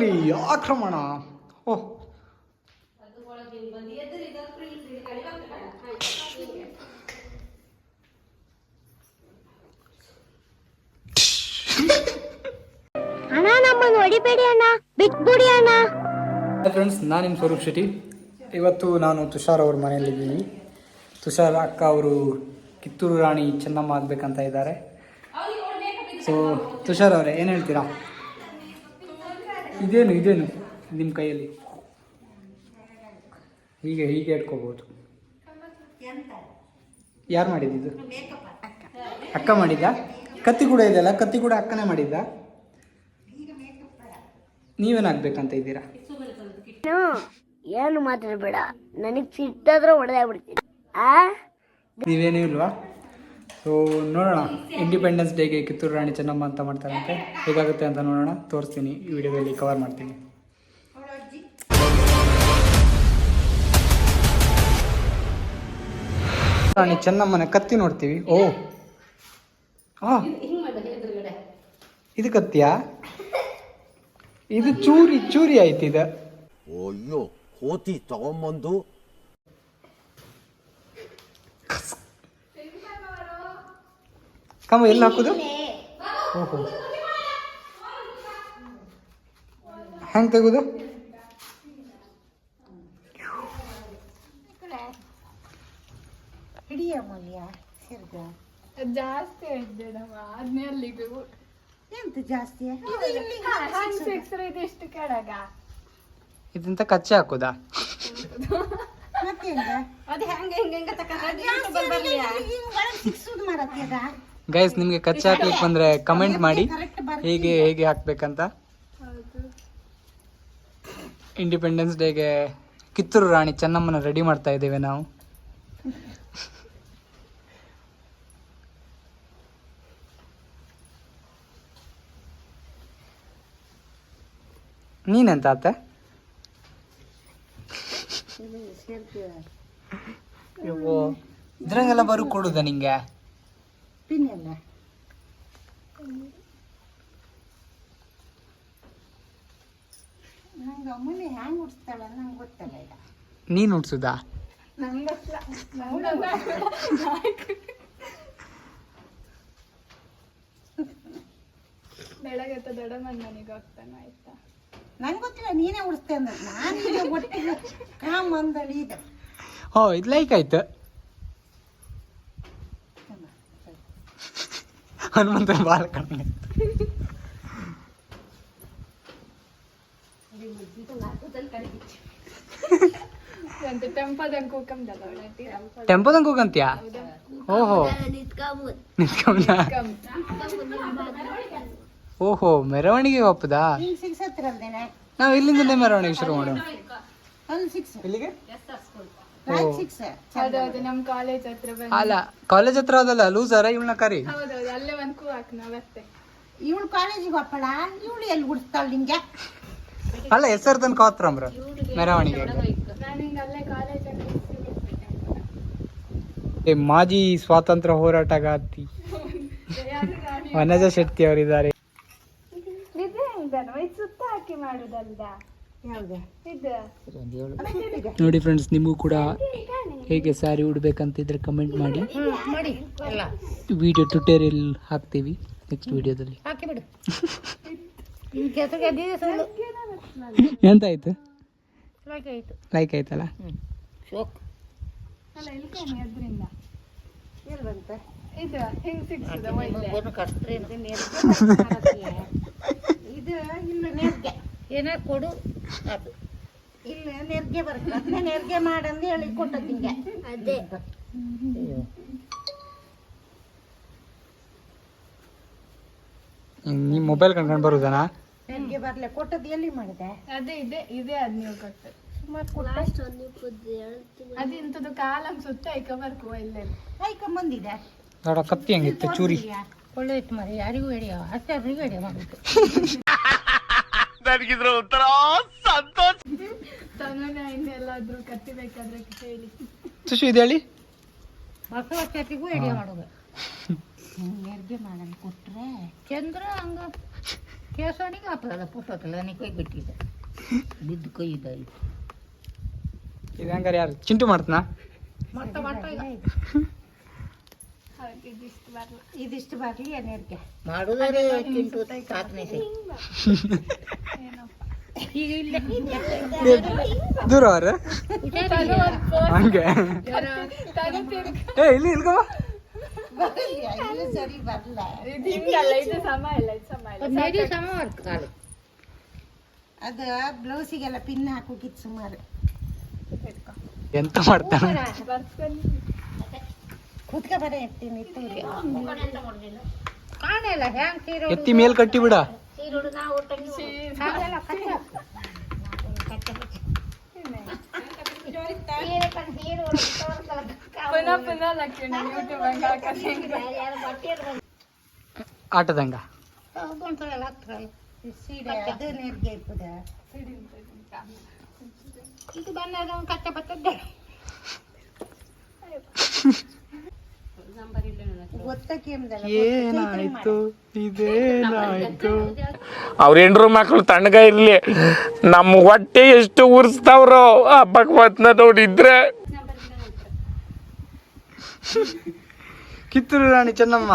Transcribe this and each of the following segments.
ರಂಗೋಲಿ ಆಕ್ರಮಣ. ಓಹ್, ಅಣ್ಣ ನಮ್ಮನ್ನು ಹೊಡಿಬೇಡಿ ಅಣ್ಣ, ಬಿಟ್ಬಿಡಿ ಅಣ್ಣ. ಫ್ರೆಂಡ್ಸ್, ನಾನು ನಿಮ್ಮ ಸ್ವರೂಪ್ ಶೆಟ್ಟಿ. ಇವತ್ತು ನಾನು ತುಷಾರ್ ಅವ್ರ ಮನೆಯಲ್ಲಿದ್ದೀವಿ. ತುಷಾರ್ ಅಕ್ಕ ಅವರು ಕಿತ್ತೂರು ರಾಣಿ ಚೆನ್ನಮ್ಮ ಆಗಬೇಕಂತ ಇದ್ದಾರೆ. ಸೊ ತುಷಾರ್ ಅವರೇ ಏನು ಹೇಳ್ತೀರಾ? ಇದೇನು ನಿಮ್ಮ ಕೈಯಲ್ಲಿ ಹೀಗೆ ಇಟ್ಕೋಬೋದು. ಯಾರು ಮಾಡಿದ್ದು? ಅಕ್ಕ ಮಾಡಿದ್ದ? ಕತ್ತಿ ಕೂಡ ಇದೆಯಲ್ಲ, ಕತ್ತಿ ಕೂಡ ಅಕ್ಕನೇ ಮಾಡಿದ್ದ? ನೀವೇನಾಗಬೇಕಂತ ಇದ್ದೀರಾ? ಏನು ಮಾತಾಡಬೇಡ, ನನಗೆ ಸಿಟ್ಟಾದ್ರೆ ಹೊಡೆದೇ ಬಿಡ್ತೀನಿ. ನೀವೇನೂ ಇಲ್ವಾ? ಸೊ ನೋಡೋಣ, ಇಂಡಿಪೆಂಡೆನ್ಸ್ ಡೇಗೆ ಕಿತ್ತೂರು ರಾಣಿ ಚೆನ್ನಮ್ಮ ಅಂತ ಮಾಡ್ತಾರಂತೆ. ಹೇಗಾಗುತ್ತೆ ಅಂತ ನೋಡೋಣ, ತೋರಿಸ್ತೀನಿ, ಈ ವಿಡಿಯೋದಲ್ಲಿ ಕವರ್ ಮಾಡ್ತೀನಿ. ರಾಣಿ ಚೆನ್ನಮ್ಮನ ಕತ್ತಿ ನೋಡ್ತೀವಿ. ಓ ಹಾಂ, ಇದು ಕತ್ತಿಯಾ? ಇದು ಚೂರಿ ಆಯ್ತು. ಇದು ಅಯ್ಯೋ, ಕೋತಿ ತಗೊಂಬಂದು ಕಮ್ಮ ಎಲ್ಲಿ ಹಾಕುದು? ಓಹೋ, ಹೆಂಗೆ ತೆಗುದು? ಜಾಸ್ತಿ ಎಂತ ಜಾಸ್ತಿ ಎಷ್ಟು ಕೆಳಗ ಇದಂತ ಕಚ್ಚೆ ಹಾಕುದಾ? ಗೈಸ್, ನಿಮ್ಗೆ ಕಚ್ಚೆ ಹಾಕ್ಲಿಕ್ಕೆ ಬಂದ್ರೆ ಕಮೆಂಟ್ ಮಾಡಿ ಹೇಗೆ ಹಾಕ್ಬೇಕಂತ. ಇಂಡಿಪೆಂಡೆನ್ಸ್ ಡೇಗೆ ಕಿತ್ತೂರು ರಾಣಿ ಚೆನ್ನಮ್ಮನ ರೆಡಿ ಮಾಡ್ತಾ ಇದ್ದೇವೆ ನಾವು. ನೀನೆಂತ ಆತ? ಇದ್ರಂಗೆಲ್ಲ ಬರು ಕೊಡುದ ನಿಂಗೆ? ಪಿನ್ನಲ್ಲ ನಂಗೆ ಅಮ್ಮನೆ ಹ್ಯಾಂಗ್ ಉಡ್ಸ್ತಾಳ ನಂಗೆ ಗೊತ್ತಲ್ಲ. ಈಗ ನೀನು ಉಡ್ಸುದಾ? ಬೆಳಗ್ಗೆ ದೊಡ್ಡ ಮನೆಗೆ ಹೋಗ್ತಾನೆ, ಆಯ್ತಾ? ನಂಗೆ ಗೊತ್ತಿಲ್ಲ, ನೀನೇ ಉಡಿಸ್ತೇ ಅಂದ್ರೆ ನಾನು ಒಟ್ಟಿಗೆ ಕಾಮಂದಳಿ ಇದೆ. ಓ, ಇದು ಲೈಕ್ ಆಯ್ತು. ಹನುಮಂತ ಬಾಳ ಕಣ್ಣು ಟೆಂಪೋದಂಗೆ ಹೋಗಂತ್ಯಾ? ಓಹೋ, ಓಹೋ, ಮೆರವಣಿಗೆ ಒಪ್ಪದಾ? ನಾವು ಇಲ್ಲಿಂದಲೇ ಮೆರವಣಿಗೆ ಶುರು ಮಾಡೋಣ. ಇಲ್ಲಿಗೆ ನಮ್ ಕಾಲೇಜ್ ಹತ್ರ ಅಲ್ಲ, ಕಾಲೇಜ್ ಹತ್ರ ಅದಲ್ಲ, ಲೂಸರ ಇವಳನ್ನ ಕರಿ. ಹೌದೌದು, ಅಲ್ಲೇ ಒಂದ್ ಕೂ ಹಾಕ್ನ ಬತ್ತೆ. ಇವಳು ಕಾಲೇಜಿಗೆ ಹೋಗ್ತಾಳ, ಇವಳು ಎಲ್ಲಿ ಬಿಡಿಸ್ತಾಳ ನಿಂಗೆ? ಅಲ್ಲ, ಹೆಸರು ತನಕ ಹೋತ್ರಮ್ರ ಮೆರವಣಿಗೆ. ಅಲ್ಲೇ ಕಾಲೇಜ್ ಮಾಜಿ ಸ್ವಾತಂತ್ರ್ಯ ಹೋರಾಟಗಾರ್ತಿ ವನಜ ಶೆಟ್ಟಿ ಅವರಿದ್ದಾರೆ. ಸುತ್ತ ಹಾಕಿ ಮಾಡುದಲ್ದ ನೋಡಿ ಫ್ರೆಂಡ್ಸ್, ನಿಮಗೂ ಕೂಡ ಹೇಗೆ ಸ್ಯಾರಿ ಉಡ್ಬೇಕಂತಿದ್ರೆ ಕಮೆಂಟ್ ಮಾಡಿ. ವಿಡಿಯೋ ಟ್ಯುಟೋರಿಯಲ್ ಹಾಕ್ತೀವಿ ನೆಕ್ಸ್ಟ್ ವಿಡಿಯೋದಲ್ಲಿ. ಎಂತ ಆಯ್ತು? ಲೈಕ್ ಆಯ್ತಲ್ಲ? ಅದ್ರಿಂದ ಇದು ಹಿಂಗ್ ಸಿಗ್ತದ ಇದು ಇಲ್ಲ ನೆರ್ಗೆ ಏನ ಕೊಡು, ಅದು ಇಲ್ಲ ನೆರ್ಗೆ ಬರುತ್ತೆ, ಅದನ್ನ ನೆರ್ಗೆ ಮಾಡಂದು ಹೇಳಿ ಕೊಟ್ಟದ್ದು ಹಿಂಗೆ. ಅದೇ ನಿಮ್ಮ ಮೊಬೈಲ್ ಕಣ್ಕೊಂಡು ಬರುದನಾ? ನೆರ್ಗೆ ಬರ್ಲೆ ಕೊಟ್ಟದ್ದು ಎಲ್ಲಿ ಮಾಡಿದೆ? ಅದೇ ಇದೆ ಅದ್ ನೀವು ಕೊಟ್ಟು ಸುಮಾರು ಅದಿಂತದ್ದು ಕಾಲಂ ಸುತ್ತ ಐಕ ಬರ್ಕೋ ಇಲ್ಲೇ ಐಕ ಬಂದಿದೆ. ನೋಡ ಕತ್ತಿ ಹಂಗಿತ್ತು, ಚೂರಿ ಒಳ್ಳೆ ಇತ್ತು ಮರಿ, ಯಾರಿಗೂ ಹೇಳಿ ಅಷ್ಟರಿಗೂ ಹೇಳಿ ಮಾಡುದು. ನನಗಿದ್ರ ಒಂಥರ ಸಂತೋಷ. ತನ್ನ ಇನ್ನೆಲ್ಲಾದ್ರೂ ಕತ್ತಿ ಬೇಕಾದ್ರೆ ಹೇಳಿ ಸುಶು ಇದು ಹೇಳಿ. ಬಸವ ಚಟಿಗೂ ಎಡೆ ಮಾಡೋದು. ನೆರ್ಗೆ ಮಾಡಲು ಕೊಟ್ರೆ ಚಂದ್ರ ಹಂಗ ಕೇಸವನಿಗೆ ಹಾಕಲ್ಲ ಪುಸ್ತಕಲ್ಲ ನನಗೆ ಕೈ ಬಿಟ್ಟಿದ್ದೆ ಬಿದ್ದು ಕೈ ಇದ್ದಾಯಿತು ಇದು ಹಂಗಾರೆ ಯಾರು ಚಿಂಟು ಮಾಡ್ತಾನ? ಇದಿಷ್ಟು ಬರಲಿ ಎನರ್ಗೆ ಮಾಡುವುದೇ ಚಿಂಟು ಸಾಧನೆ ಈಗ ಇಲ್ಲ ದೂರ ಅವ್ರ ಹಂಗೆ ಏ ಇಲ್ಲಿ ಇಲ್ಕವ ಸರಿ ಬರಲ್ಲ ಇದು ಸಮ ಇಲ್ಲ ಇದು ಸಮ ಇಲ್ಲ ಅದು ಬ್ಲೌಸಿಗೆಲ್ಲ ಪಿನ್ ಹಾಕೋಕಿತ್ತು ಸುಮಾರು ಎಂತ ಮಾಡ್ತಾನ? ಕುತ್ಕ ಬರ ಎತ್ತೀನಿ ಕಾಣಲ್ಲ ಹ್ಯಾಂಗ್ ಸೀರೆ ಎತ್ತಿ ಮೇಲ್ ಕಟ್ಟಿ ಬಿಡ. ಸೀರೆ ನಾವು ಪುನಃ ಪುನಃ ಲಕ್ಷಣ ಯೂಟ್ಯೂಬ್ ಹಂಗೆ ಆಟದಂಗ ಸೀರೆ ಅದು ನೆರ್ಗೆ ಇಪ್ಪದ ಇದು ಬಣ್ಣದ ಕಚ್ಚ ಬರ್ತದೆ ಏನಾಯ್ತು ಇದೇನಾಯ್ತು? ಅವ್ರ ಹೆಂಡ್ರು ಮಕ್ಳು ತಣ್ಣಗ ಇರ್ಲಿ, ನಮ್ಮ ಹೊಟ್ಟೆ ಎಷ್ಟು ಉರ್ಸ್ತಾವ್ರೋ ಹಬ್ಬಕ್ ಮತ್ನ ನೋಡಿದ್ರೆ. ಕಿತ್ತೂರು ರಾಣಿ ಚೆನ್ನಮ್ಮ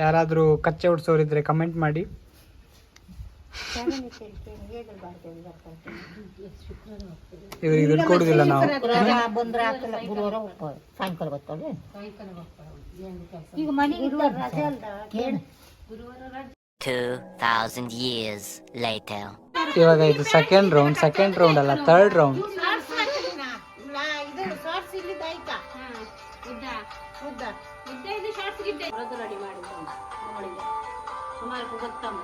ಯಾರಾದ್ರೂ ಕಚ್ಚೆ ಉಡ್ಸೋರಿದ್ರೆ ಕಮೆಂಟ್ ಮಾಡಿ. ಇವ್ರಿಗೆ ದುಡ್ಡು ಕೊಡುದಿಲ್ಲ ನಾವು. ಬಂದ್ರೆ ಹಾಕಲ್ಲ ಗುರುವಾರ ಸಾಯಂಕಾಲ ಬರ್ತಾಳೆ ಈಗ ಮನೆಗೆ ರಜೆ ಅಲ್ಲ ಕೇಳು 2000 years later. ಇವಾಗ ಇದು ಸೆಕೆಂಡ್ ರೌಂಡ್ ಅಲ್ಲ, ಥರ್ಡ್ ರೌಂಡ್. ಇದು ಶಾರ್ಟ್ಸ್ ಇಲ್ಲಿದ್ದು ಆಯ್ತಾ ಉದ್ದ ಉದ್ದ ಉದ್ದ ಇದು ಶಾರ್ಟ್ಸ್ ಗಿಡ್ಡೆ ರೆಡಿ ಮಾಡಿದ್ದು ಅವಳಿಗೆ ಸುಮಾರು ಗೊತ್ತಮ್ಮ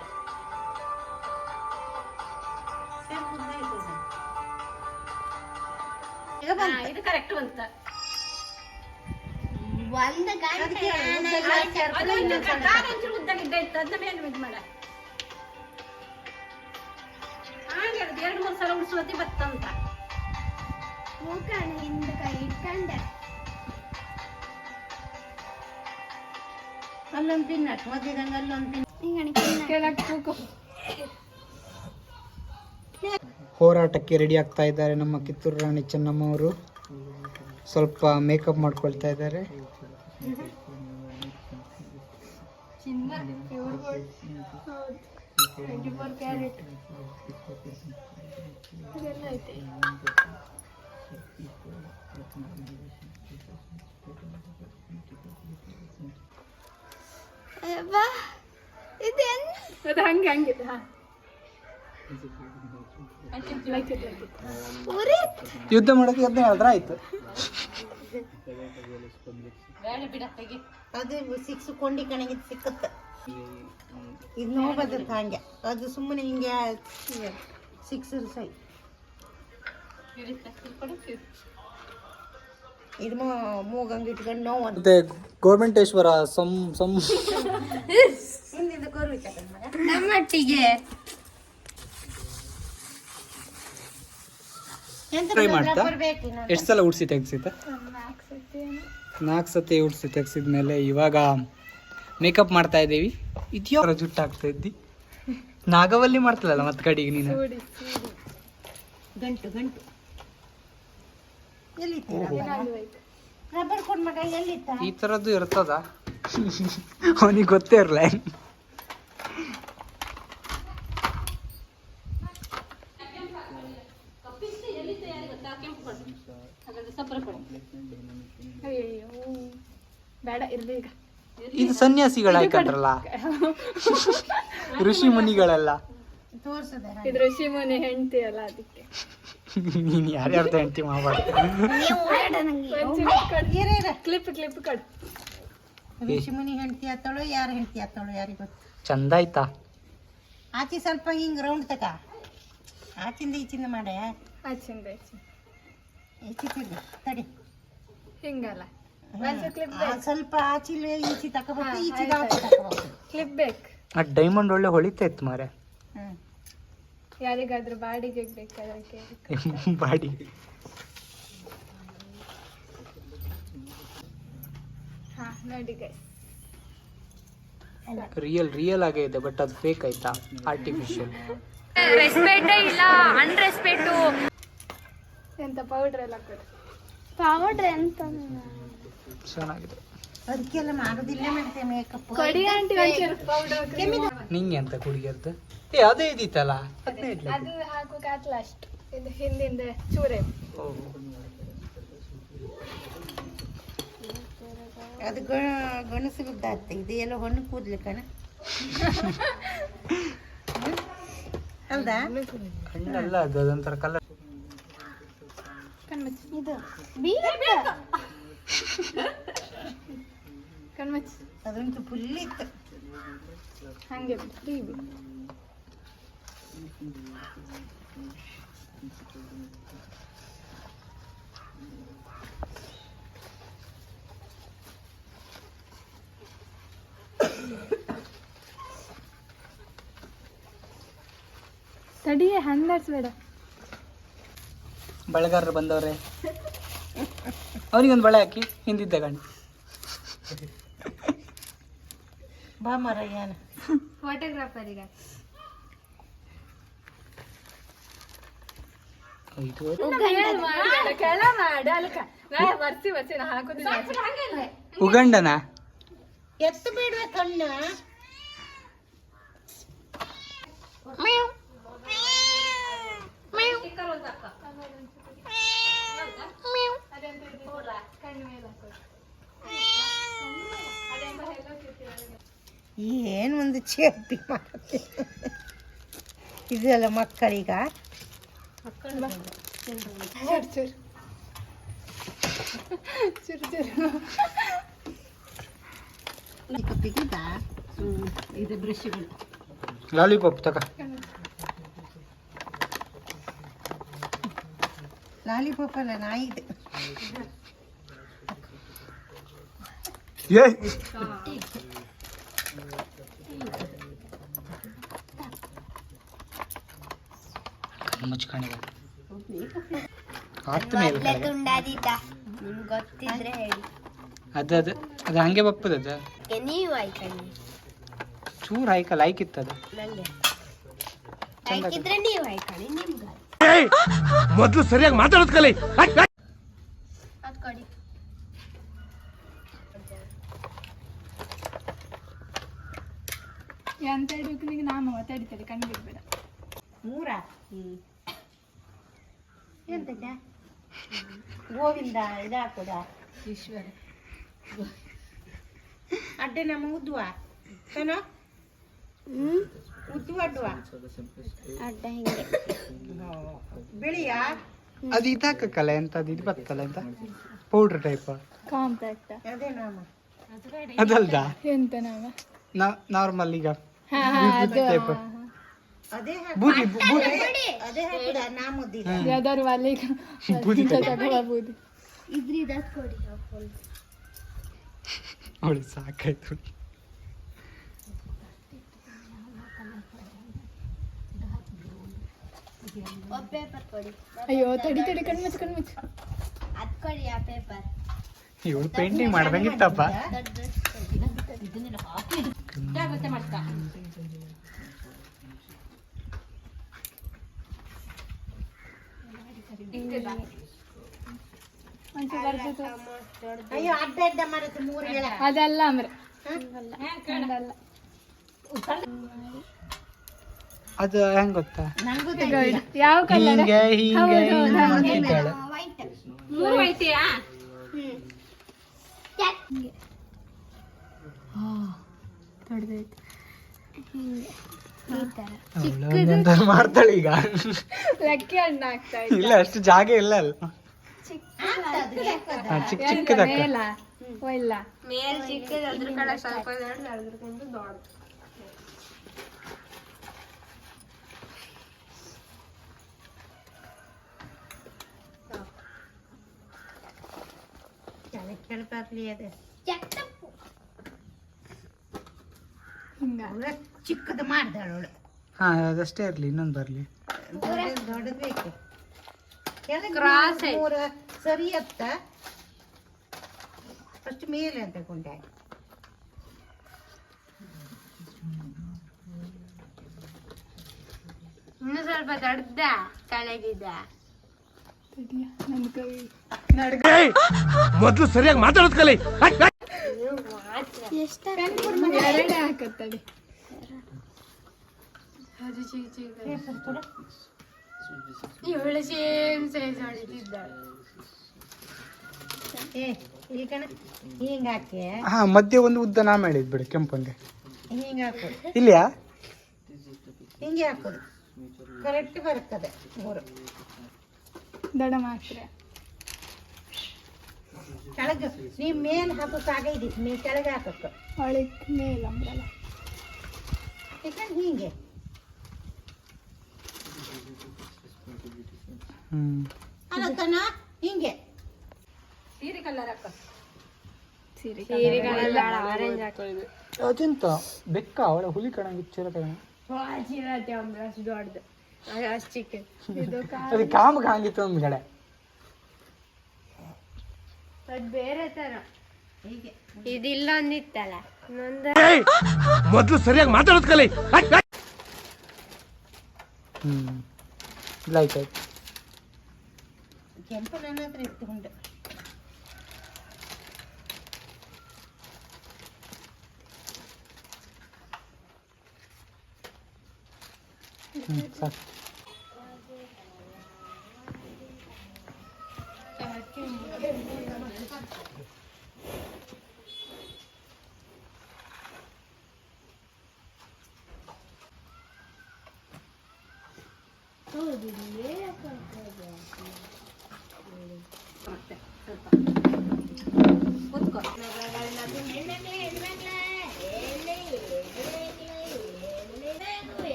ಇದು ಕರೆಕ್ಟ್ ಬಂತ ಒಂದು ಗಂಟೆ ಉದ್ದಾಗಿದ್ದ ಇತ್ತು ಅದನ್ನ ಮೇಲೆ ಇದು ಮಾಡ ಹಾಗೆ 2-3 ಸಲ ಉಡ್ಸುವತ್ತಿ ಬತ್ತಂತ ಹಿಂದ ಕೈ ಇಟ್ಕೊಂಡ ಅಲ್ಲೊಂದು ಪಿನ್ ಹಾಕಿ ಮಧ್ಯದಂಗ ಅಲ್ಲೊಂದು ಪಿನ್ ಕೆಳಗೆ ಕೂಕು ಹೋರಾಟಕ್ಕೆ ರೆಡಿ ಆಗ್ತಾ ಇದ್ದಾರೆ ನಮ್ಮ ಕಿತ್ತೂರು ರಾಣಿ ಚೆನ್ನಮ್ಮ ಅವರು. ಸ್ವಲ್ಪ ಮೇಕಪ್ ಮಾಡ್ಕೊಳ್ತಾ ಇದ್ದಾರೆ. ಚಿನ್ನ 24 ಕ್ಯಾರೆಟ್ ಅದೆಲ್ಲ ಐತೆ. ಅದು ಹಂಗೆ ಹಂಗಿದೆ. ಯುದ್ಧ ಮಾಡಕ್ಕೆ ಯತ್ನ ಹೇಳಿದ್ರ ಆಯ್ತು. ಅದು 6 ಕೊಂಡಿ ಕಣಗಿದ್ ಸಿಕ್ಕತ್ತ ಇದು ನೋಬದತ್ತ ಹಂಗೆ ಅದು ಸುಮ್ಮನೆ ಹಿಂಗೆ 6 ಸೈ ಇದು ಮೂಗಂಗೆ ಇಟ್ಕೊಂಡು ನೋವು ಮತ್ತೆ ಗೋರ್ಮೆಂಟೇಶ್ವರ ಹಿಂದಿಂದ ಕೋರು ನಮ್ಮಟ್ಟಿಗೆ ಟ್ರೈ ಮಾಡ್ತಾ ಎಷ್ಟು ಸಲ ಉಡ್ಸಿ ತೆಗ್ಸಿತ್ತ? 4 ಸತಿ ಉಡ್ಸಿ ತೆಗ್ಸಿದ್ಮೇಲೆ ಇವಾಗ ಮೇಕಪ್ ಮಾಡ್ತಾ ಇದ್ದೀವಿ. ಇದ್ಯೋ ಜುಟ್ಟು ಹಾಕ್ತಾ ಇದ್ದಿ, ನಾಗವಲ್ಲಿ ಮಾಡ್ತಲ್ಲ ಮತ್ತೆ ಕಡೆಗೆ ನೀನು. ಗಂಟು ಗಂಟು ಎಲ್ಲಿತ್ತು ರಬ್ಬರ್ ಕೊಡ್ ಮಗ ಎಲ್ಲಿತ್ತ ಈ ಥರದ್ದು ಇರ್ತದ ಅವನಿಗೆ ಗೊತ್ತೇ ಇರಲ್ಲ. ಅಯ್ಯೋ ಬೇಡ ಇರ್ಲಿ ಈಗ. ಇದು ಸನ್ಯಾಸಿಗಳು ಹಾಕೊಂಡ್ರಲ್ಲ, ಋಷಿ ಮುನಿಗಳೆಲ್ಲ. ತೋರ್ಸದ ಇದು ಋಷಿ ಮುನಿ ಹೆಂಡತಿ ಅಲ್ಲ ಅದಕ್ಕೆ. ನೀನು ಯಾರ್ಯಾರ್ದು ಹೆಂಡತಿ ಮಾಡಬಾರ್ದು. Clip clip cut. ಋಷಿ ಮುನಿ ಹೆಂಡತಿ ಆತಳು ಯಾರ ಹೆಂಡತಿ ಆತಳು ಯಾರಿಗೆ ಗೊತ್ತು. ಚಂದ ಆಯ್ತಾ? ಆಚೆ ಸ್ವಲ್ಪ ಹಿಂಗ್ ರೌಂಡ್ ತಕ ಆಚಿಂದ ಈಚಿಂದ ಮಾಡೆ ಆಚಿಂದ ಈಚಿಂದ ತಡಿ ಹಿಂಗಲ್ಲ ಕ್ಲಿಪ್ ಸ್ವಲ್ಪ ಆಚಿಲೆ ಈಚಿ ತಕೋಬೇಕು ಈಚಿದ ಆಚೆ ತಕೋಬೇಕು. ಕ್ಲಿಪ್ ಬೇಕು. ಆ ಡೈಮಂಡ್ ಒಳ್ಳೆ ಹೊಳಿತಾ ಇತ್ತು ಮಾರೆ. ಯಾರಿಗಾದ್ರೂ ಬಾಡಿಗೆ ಬೇಕಾದ್ರೆ ಬಾಡಿ ನೋಡಿ guys. ರಿಯಲ್ ಆಗೇ ಇದೆ, ಬಟ್ ಅದು ಫೇಕ್ ಆಯ್ತಾ, ಆರ್ಟಿಫಿಷಿಯಲ್. ರೆಸ್ಪೆಕ್ಟೇ ಇಲ್ಲ, ಅನ್ರೆಸ್ಪೆಕ್ಟು. ಎಂತ ಪೌಡರ್ ಎಲ್ಲ ಕೊಡಿ. ಪೌಡರ್ ಎಂತ ಚೆನ್ನಾಗಿದೆ. ಅದಕ್ಕೆಲ್ಲ ಮಾಡೋದಿಲ್ಲ ಮತ್ತೆ ಮೇಕಪ್. ಕೊಡಿ ಆಂಟಿ ಪೌಡರ್. ನಿಂಗೆ ಅಂತ ಕುಡಿಯರ್ದು ಅದೇ ಇದಿತ್ತಲ್ಲ, ಅದು ಹಾಕೋಕೆ ಆತ್ ಲಾಸ್ಟ್. ಇದು ಹಿಂದಿಂದ ಚೂರೆ. ಅದು ಗಣಸು ಬಿದ್ದಾಗ್ತದೆ, ಇದು ಎಲ್ಲ ಹೊಣ್ಣು ಕೂದ್ಲು ಕಣ. ಹೌದಾ? ಕಣ್ಣಲ್ಲ ಅದು, ಅದೊಂಥರ ಕಲರ್. ಕಣ್ಮುಚ್ಚಿ. ಇದು ಕಣ್ಮುಚ್ಚಿ. ಅದಂತೂ ಫುಲ್ ಇತ್ತು. ಹಂಗೆ ಬಿಡು. ತಡಿಯೇ ಹಂದಾಡ್ಸ್ಬೇಡ. ಬಳೆಗಾರರು ಬಂದವ್ರೆ, ಅವನಿಗೊಂದು ಬಳೆ ಹಾಕಿ ಹಿಂದಿದ್ದ ಗಂಡು. ಬಾ ಮರಯ್ಯನ ಫೋಟೋಗ್ರಾಫರಿಗೆ ಕೆಳ ಮಾಡು ಅಲ್ಕ. ಬರ್ಸಿ ನಾ ಹಾಕೋದಿಲ್ಲ. ಉಗಂಡನ ಎತ್ತು ಬಿಡುವ ಕಣ್ಣು. ಏನು ಒಂದು ಚೇಪಿ ಮಾಡುತ್ತೆ ಇದೆಲ್ಲ ಮಕ್ಕಳೀಗ. ಇದು ಬ್ರಷ್ಗಳು ಲಾಲಿಪಾಪ್ ತಕ. ಲಾಲಿಪಾಪ್ ಅಲ್ಲ, ನಾಯಿದು. ಮುಚ್ಕೊಂಡಿದೆ. ಗೊತ್ತಿದ್ರೆ ಹೇಳಿ. ಅದು ಹಂಗೆ ಬಪ್ಪದ, ನೀವು ಆಯ್ಕಂಡಿ, ಚೂರು ಹಾಯ್ಕಲ್ಲ, ಹಾಯ್ಕಿತ್ತದು ಆಯ್ಕಿದ್ರೆ ನೀವು ಆಯ್ಕಂಡಿ. ನಿಮ್ಗೆ ಮೊದ್ಲು ಸರಿಯಾಗಿ ಮಾತಾಡೋದ್ ಕಲಿ. ಅದ್ ಕೊಡಿ. ಎಂತ ಹಿಡಿಯೋಕೆ ನಾಮ ತಡಿ ಕಣ್ಣು ಬಿಡ್ಬೇಡ. ಮೂರ ಎಂತದ ಗೋವಿಂದ ಇದು ಹಾಕೋದ ಈಶ್ವರ ಅಡ್ಡೆ ನಮ್ಮ ಉದ್ವಾ ಕಣ ಉದ್ದು ಅಡ್ಡುವ ಅಡ್ಡ ಹಿಂಗೆ ಬಿಳಿಯ ಅದು ಇದಾಕಲ್ಲ ಎಂತ, ಅದು ಇದು ಬತ್ತಲ್ಲ ಎಂತ ಪೌಡ್ರ್ ಟೈಪ್ ಕಾಂಪ್ಯಾಕ್ಟ್. ಅದೇ ನಾಮ ಅದಲ್ದ ಎಂತ ನಾಮ ನಾರ್ಮಲ್ ಈಗ ಅದು ಟೈಪ್ ಅದೇ ಬೂದಿ ಅದೇ ಹಾಕುದ ನಾಮುದ್ದಿಲ್ಲ. ಯಾವ್ದಾದ್ರು ಅಲ್ಲಿ ಬೂದಿ ತಗೋಬಹುದು. ಇದ್ರಿದ ಕೊಡಿ. ಅವಳು ಸಾಕಾಯ್ತು. ಪೇಪರ್ ಕೊಡಿ. ಅಯ್ಯೋ ತಡಿ ಕಣ್ಮುಚ್ಚು. ಅದ್ ಕೊಡಿ ಆ ಪೇಪರ್. ಇವಳು ಪೇಂಟಿಂಗ್ ಮಾಡ್ದಂಗಿತ್ತಪ್ಪ. ಅಯ್ಯೋ ಅಡ್ಡ ಅಡ್ಡ ಮರತ್ತು ಮೂರು ಹೇಳ ಅದಲ್ಲ ಅಂದ್ರೆ ಅದಲ್ಲ. ಅದು ಹೆಂಗ್ ಗೊತ್ತಾ, ನಂಗೂ ಯಾವ ಕಲರ್? ಹಿಂಗೆ ಅಂತಿದ್ದಾಳೆ. ಮೂರು ಐತೆಯಾ? ಅವಳು ಮಾಡ್ತಾಳೆ ಈಗ. ಲೆಕ್ಕೆ ಹಣ್ಣು ಆಗ್ತಾ ಇಲ್ಲ, ಅಷ್ಟು ಜಾಗ ಇಲ್ಲ ಅಲ್ಲ. ಚಿಕ್ಕದ ಮೇಲ ಇಲ್ಲ ಮೇಲ್ ಚಿಕ್ಕದ ಅದ್ರ ಕಡೆ ಸ್ವಲ್ಪ ಅದ್ರಕೊಂಡು ದೊಡ್ಡ. ಕೇಳ್ಬಾರ್ಲಿ ಅದೇ ಹಿಂಗ ಚಿಕ್ಕದು ಮಾಡ್ದಾಳ ಅವಳು. ಹಾ ಅದಷ್ಟೇ ಇರ್ಲಿ, ಇನ್ನೊಂದು ಬರ್ಲಿ. ದೊಡ್ಡದು ಬೇಕು. ಕ್ರಾಸ್ ಮೂರು ಸರಿ ಅತ್ತ ಫಸ್ಟ್ ಮೇಲೆ ಅಂತ ತಗೊಂಡೆ. ಇನ್ನು ಸ್ವಲ್ಪ ದೊಡ್ಡ ಕೆಳಗಿದ ಮೊದ್ಲು ಸರಿಯಾಗಿ ಮಾತಾಡೋದ್ ಕಲಿ. ಎರಡೇ ಹಾಕತ್ತಡಿ. ಅದು ಚಿಕ್ಕ ಚಿಕ್ಕ ಇವಳು ಸೇಮ್ ಸೈಜ್ ಹೊಡಿತಿದ್ದಾಳೆ. ಈ ಕಣ ಹಿಂಗ ಹಾಕಿ ಹಾ ಮಧ್ಯೆ ಒಂದು ಉದ್ದ ನಾ ಮಾಡಿದ್ ಬಿಡು ಕೆಂಪಂಗೆ. ಹಿಂಗ ಹಾಕೋದು, ಇಲ್ಲಿಯಾ ಹಿಂಗೆ ಹಾಕೋದು ಕರೆಕ್ಟ್ ಬರ್ತದೆ. ಮೂರು ದಡ ಮಾತ್ರ ಕೆಳಗೆ ನೀ ಮೇಲ್ ಹಾಕೋಕ್ಕಾಗೈತಿ, ನೀ ಕೆಳಗೆ ಹಾಕಕ್ಕ ಒಳಗೆ ಮೇಲಂಬ್ರಲ್ಲ. ಯಾಕಂದ್ರೆ ಹಿಂಗೆ ಅಲ್ಲಕ್ಕನ ಹಿಂಗೆ ಸೀರೆ ಕಲರ್ ಆರೆಂಜ್ ಹಾಕೊಳ್ಳೋದು. ಅದೆಂತ ಬೆಕ್ಕ ಅವಳ ಹುಲಿ ಕಣಂಗೆ ಚೀರ ತಗೊಂಡು ಚಿರತೆ ಒಂದು ಅಷ್ಟು ದೊಡ್ಡದು, ಅದು ಅಷ್ಟು ಚಿಕ್ಕ. ಇದು ಅದು ಕಾಮ ಕಾಂಗಿತ್ತು ಒಂದು ಕಡೆ. ಅದು ಬೇರೆ ತರ. ಹೀಗೆ ಇದಿಲ್ಲ ಅಂದಿತ್ತಲ್ಲ ನಂದು. ಮೊದ್ಲು ಸರಿಯಾಗಿ ಮಾತಾಡೋದ್ ಕಲಿ. ಇಲ್ಲ ಆಯ್ತು ಕೆಂಪು ನನ್ನ ಹತ್ರ ಇಟ್ಕೊಂಡು ಸಾಕು.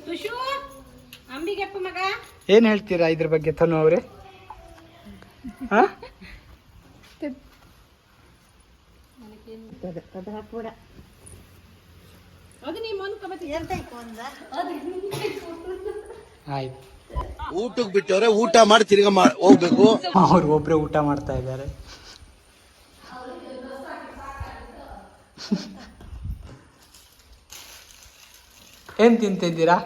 ತುಷು ಅಂಬಿಗೆಪ್ಪ ಮಗ ಏನ್ ಹೇಳ್ತೀರಾ ಇದ್ರ ಬಗ್ಗೆ ತನು ಅವ್ರೆ? ಅದು ಹಾಕ್ಬಿಡ. ಅದು ನೀ ಮೊನ್ಕೊಬತ್ತಿ ಎಂತ ಒಂದ ಆಯ್ತು. ಊಟಕ್ಕೆ ಬಿಟ್ಟವ್ರೆ, ಊಟ ಮಾಡಿ ತಿರ್ಗಾ ಹೋಗ್ಬೇಕು. ಅವ್ರು ಒಬ್ರೆ ಊಟ ಮಾಡ್ತಾ ಇದ್ದಾರೆ. ಏನ್ ತಿಂತಿದ್ದೀರಾ?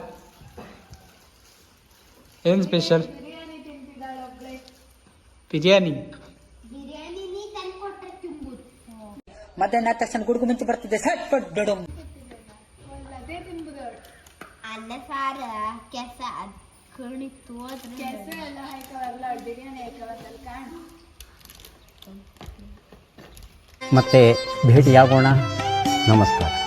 ಏನ್ ಸ್ಪೆಷಲ್? ಬಿರಿಯಾನಿ. ಮಧ್ಯಾಹ್ನ ತಕ್ಷಣ ಗುಡುಗು ಮುಂಚೆ ಬರ್ತಿದ್ದೆ ಸಟ್ ಪಟ್ ದೊಡಮ್. ಅನ್ನ ಸಾರ ಕೆಸ ಕಣಿತ್ತು ಮತ್ತೆ ಭೇಟಿಯಾಗೋಣ. ನಮಸ್ಕಾರ.